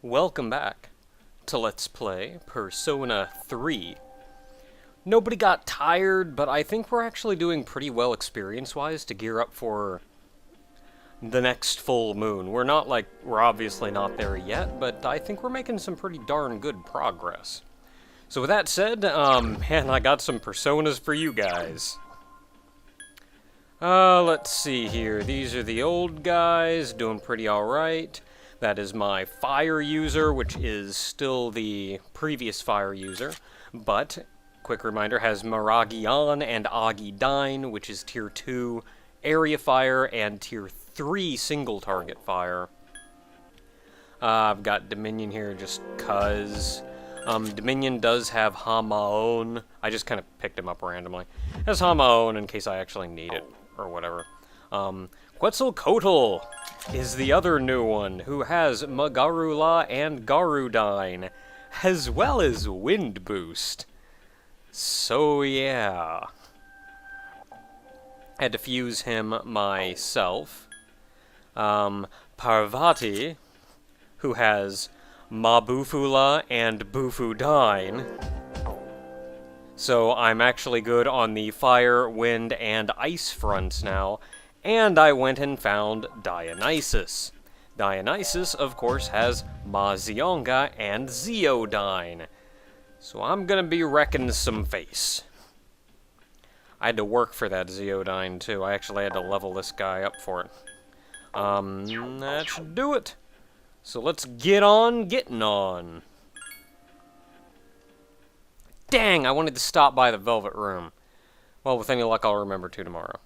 Welcome back to Let's Play Persona 3. Nobody got tired, but I think we're actually doing pretty well experience-wise to gear up for the next full moon. We're obviously not there yet, but I think we're making some pretty darn good progress. So with that said, man, I got some personas for you guys. Let's see here. These are the old guys, doing pretty alright. That is my fire user, which is still the previous fire user, but, quick reminder, has Maragian and Agidine, which is tier 2 area fire and tier 3 single target fire. I've got Dominion here just cuz. Dominion does have Hamaon. I just kind of picked him up randomly. It has Hamaon in case I actually need it, or whatever. Quetzalcoatl is the other new one, who has Magarula and Garudine, as well as Wind Boost. So yeah. Had to fuse him myself. Parvati, who has Mabufula and Bufudine. So I'm actually good on the fire, wind, and ice fronts now. And I went and found Dionysus. Dionysus, of course, has Mazionga and Zeodine. So I'm gonna be wrecking some face. I had to work for that Zeodine, too. I actually had to level this guy up for it. That should do it. So let's get on getting on. Dang, I wanted to stop by the Velvet Room. Well, with any luck, I'll remember to tomorrow.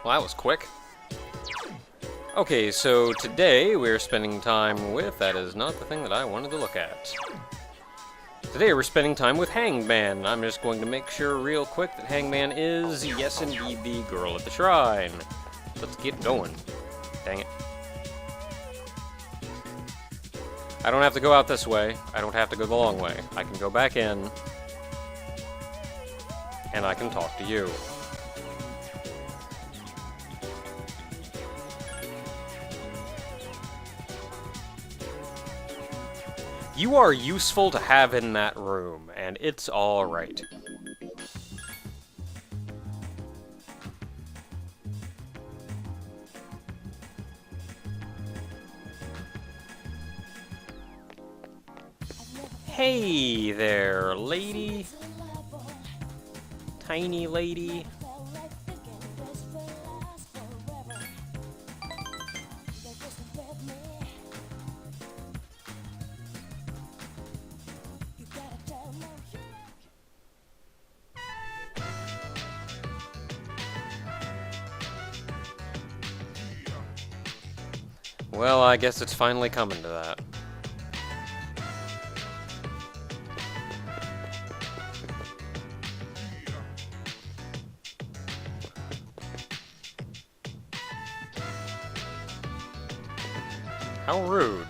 Well, that was quick. Okay, so today we're spending time with... That is not the thing that I wanted to look at. Today we're spending time with Hangman. I'm just going to make sure real quick that Hangman is, yes indeed, the girl at the shrine. Let's get going. Dang it. I don't have to go out this way. I don't have to go the long way. I can go back in. And I can talk to you. You are useful to have in that room, and it's alright. Hey there, lady. Tiny lady. Well, I guess it's finally coming to that. How rude.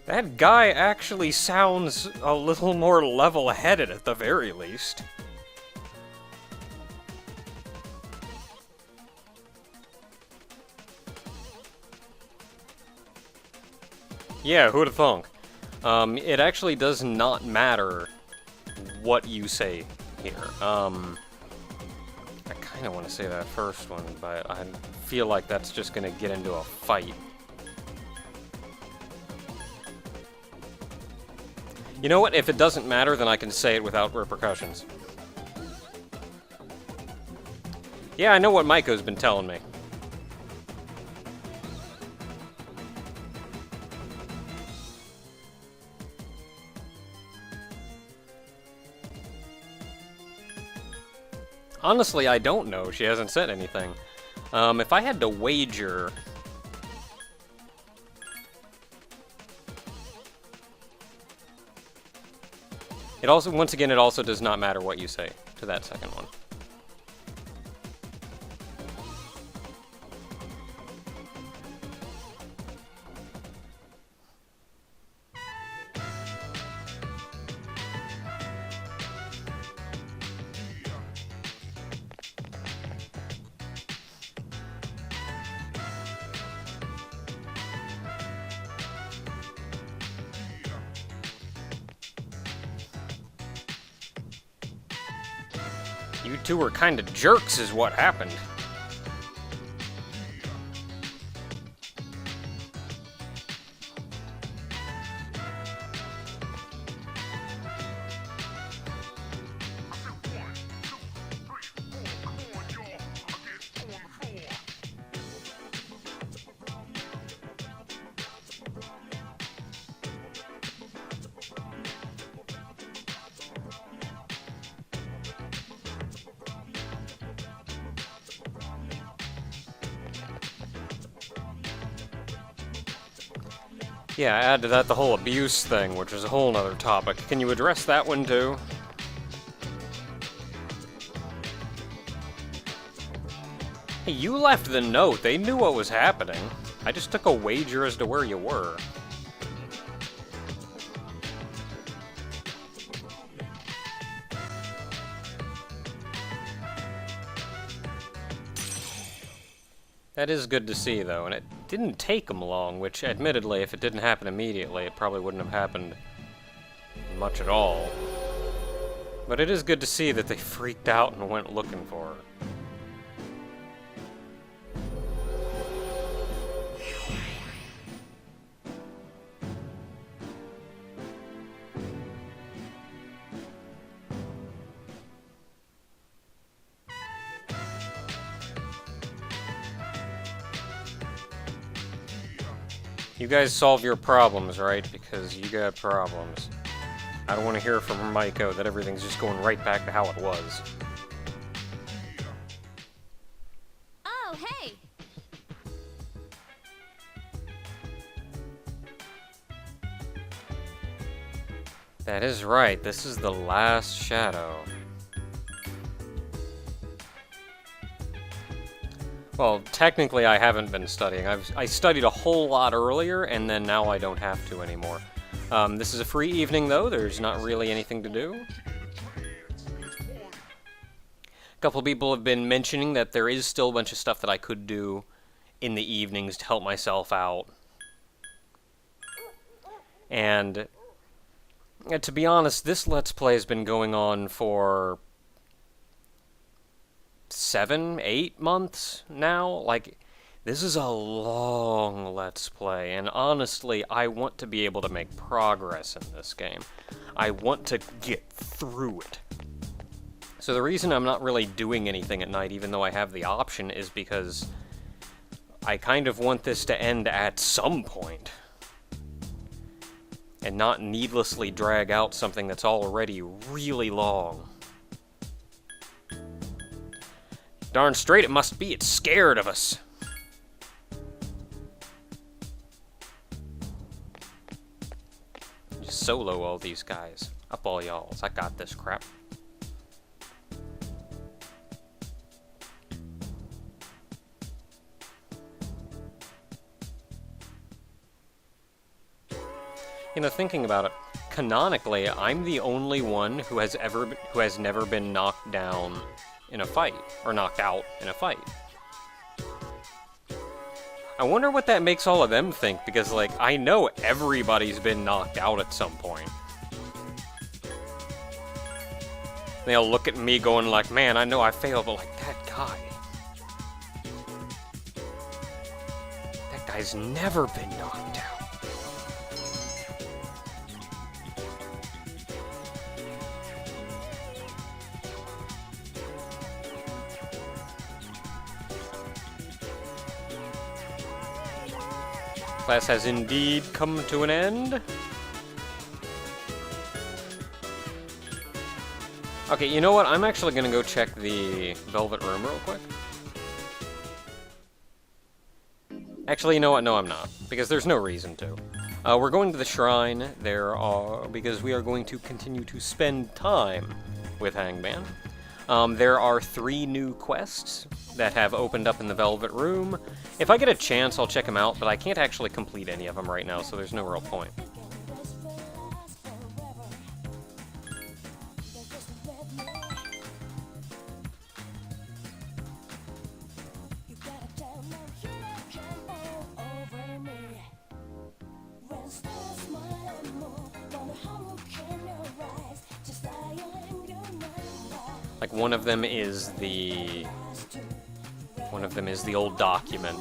That guy actually sounds a little more level-headed at the very least. Yeah, who'da thunk? It actually does not matter what you say here. I kinda want to say that first one, but I feel like that's just gonna get into a fight. You know what? If it doesn't matter, then I can say it without repercussions. Yeah, I know what Maiko's been telling me. Honestly, I don't know. She hasn't said anything. If I had to wager... It also, once again, it also does not matter what you say to that second one. You two were kind of jerks is what happened. Yeah, add to that the whole abuse thing, which is a whole nother topic. Can you address that one too? Hey, you left the note. They knew what was happening. I just took a wager as to where you were. That is good to see, though, and it didn't take them long, which, admittedly, if it didn't happen immediately, it probably wouldn't have happened much at all. But it is good to see that they freaked out and went looking for her. You guys solve your problems, right? Because you got problems. I don't want to hear from Maiko that everything's just going right back to how it was. Oh, hey! That is right. This is the last shadow. Well, technically I haven't been studying. I studied a whole lot earlier, and then now I don't have to anymore. This is a free evening, though. There's not really anything to do. A couple people have been mentioning that there is still a bunch of stuff that I could do in the evenings to help myself out. And to be honest, this Let's Play has been going on for 7, 8 months now. Like, this is a long Let's Play, and honestly, I want to be able to make progress in this game. I want to get through it. So the reason I'm not really doing anything at night, even though I have the option, is because I kind of want this to end at some point, and not needlessly drag out something that's already really long. Darn straight it must be, it's scared of us. Just solo all these guys. Up all y'alls, I got this crap. You know, thinking about it, canonically, I'm the only one who has never been knocked down in a fight, or knocked out in a fight. I wonder what that makes all of them think, because, like, I know everybody's been knocked out at some point. They'll look at me going like, man, I know I failed, but like, that guy. That guy's never been knocked out. Class has indeed come to an end. Okay, you know what? I'm actually gonna go check the Velvet Room real quick. Actually, you know what? No, I'm not. Because there's no reason to. We're going to the shrine. Because we are going to continue to spend time with Hangman. There are 3 new quests that have opened up in the Velvet Room. If I get a chance, I'll check them out, but I can't actually complete any of them right now, so there's no real point. Like, one of them is the old document.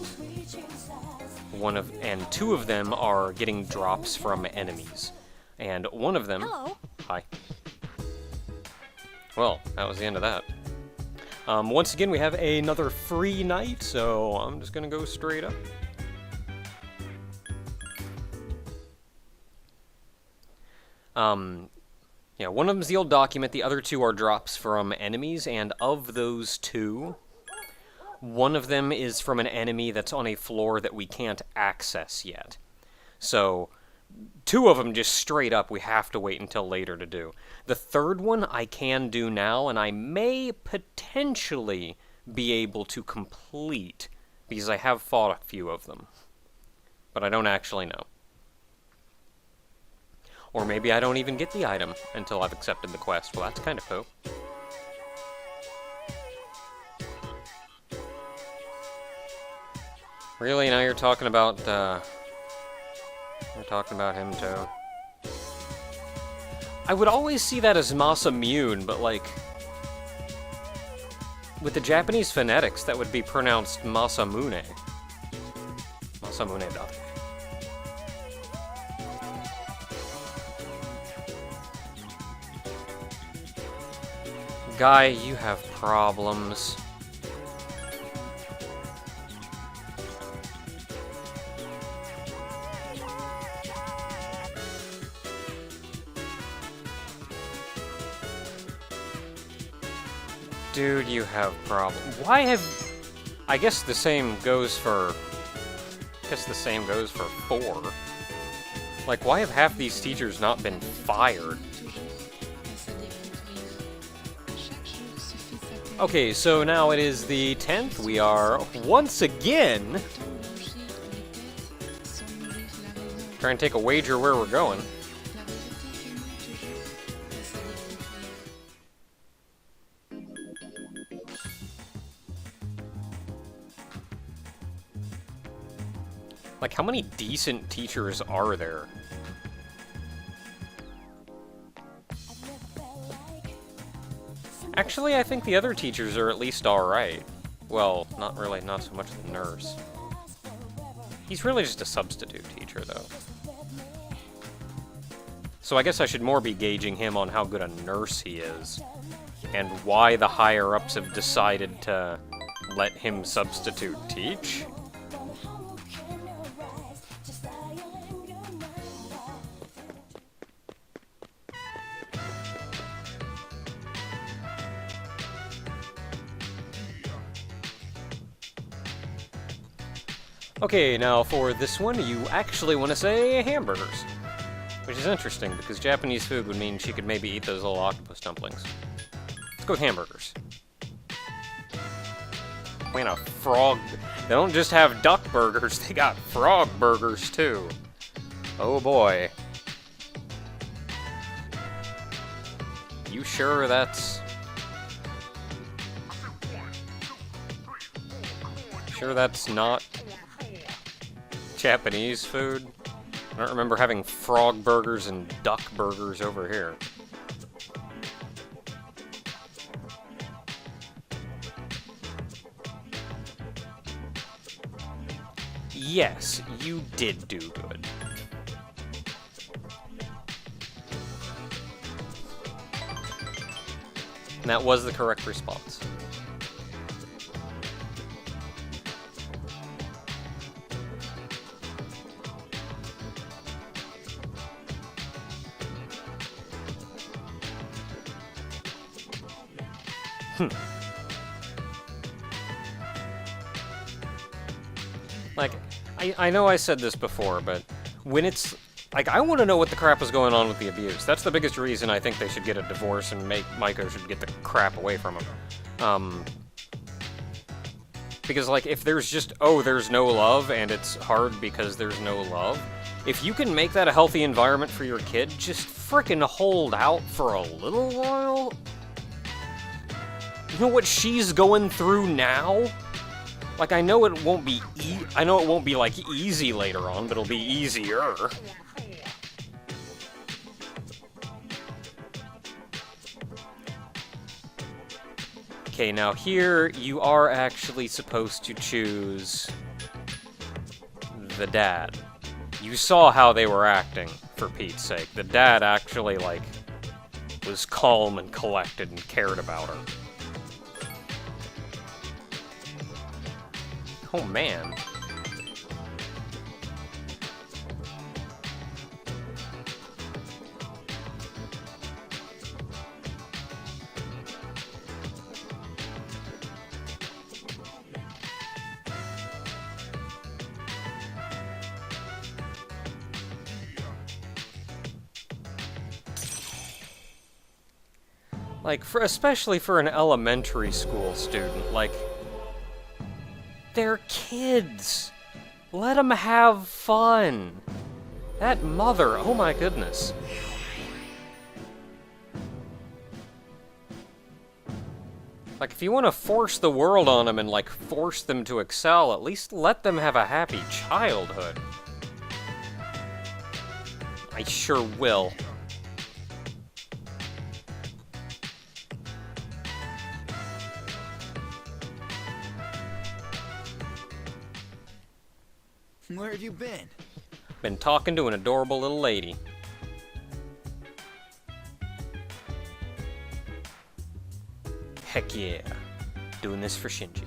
And 2 of them are getting drops from enemies. And one of them... Hello. Hi. Well, that was the end of that. Once again, we have another free night, so I'm just gonna go straight up. Yeah, one of them's the old document, the other 2 are drops from enemies, and of those 2, one of them is from an enemy that's on a floor that we can't access yet. So, 2 of them just straight up we have to wait until later to do. The 3rd one I can do now, and I may potentially be able to complete, because I have fought a few of them. But I don't actually know. Or maybe I don't even get the item until I've accepted the quest. Well, that's kind of cool. Really? Now you're talking about, You're talking about him, too. I would always see that as Masamune, but, like... with the Japanese phonetics, that would be pronounced Masamune. Masamune Date. Guy, you have problems. Dude, you have problems. Why have... I guess the same goes for... 4. Like, why have half these teachers not been fired? Okay, so now it is the 10th. We are, once again, trying to take a wager where we're going. Like, how many decent teachers are there? Actually, I think the other teachers are at least alright. Well, not really, not so much the nurse. He's really just a substitute teacher, though. So I guess I should more be gauging him on how good a nurse he is, and why the higher-ups have decided to let him substitute teach. Okay, now for this one, you actually want to say hamburgers. Which is interesting, because Japanese food would mean she could maybe eat those little octopus dumplings. Let's go with hamburgers. Man, a frog... They don't just have duck burgers, they got frog burgers, too. Oh boy. You sure that's... Sure that's not... Japanese food? I don't remember having frog burgers and duck burgers over here. Yes, you did do good. And that was the correct response. Like, I know I said this before, but when it's... Like, I want to know what the crap is going on with the abuse. That's the biggest reason I think they should get a divorce and Maiko should get the crap away from him. Because, like, if there's just, oh, there's no love, and it's hard because there's no love, if you can make that a healthy environment for your kid, just frickin' hold out for a little while. You know what she's going through now? Like, I know it won't be like easy later on, but it'll be easier. Okay, now here you are actually supposed to choose the dad. You saw how they were acting, for Pete's sake. The dad actually, like, was calm and collected and cared about her. Oh, man. Like, especially for an elementary school student, like, they're kids. Let them have fun. That mother, oh my goodness. Like, if you want to force the world on them and, like, force them to excel, at least let them have a happy childhood. I sure will. Where have you been? Been talking to an adorable little lady. Heck yeah. Doing this for Shinji.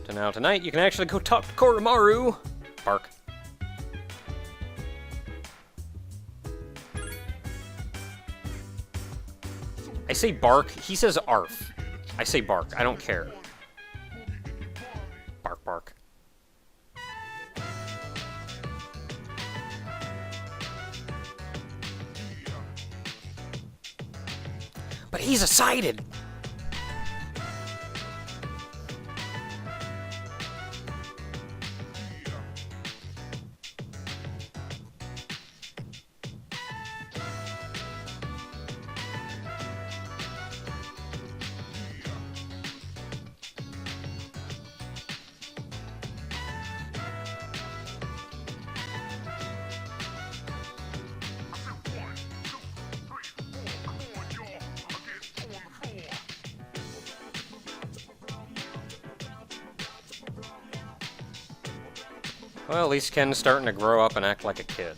So now tonight you can actually go talk to Koromaru. Bark. I say bark, he says arf. I say bark, I don't care. Bark, bark. But he's excited! Well, at least Ken's starting to grow up and act like a kid.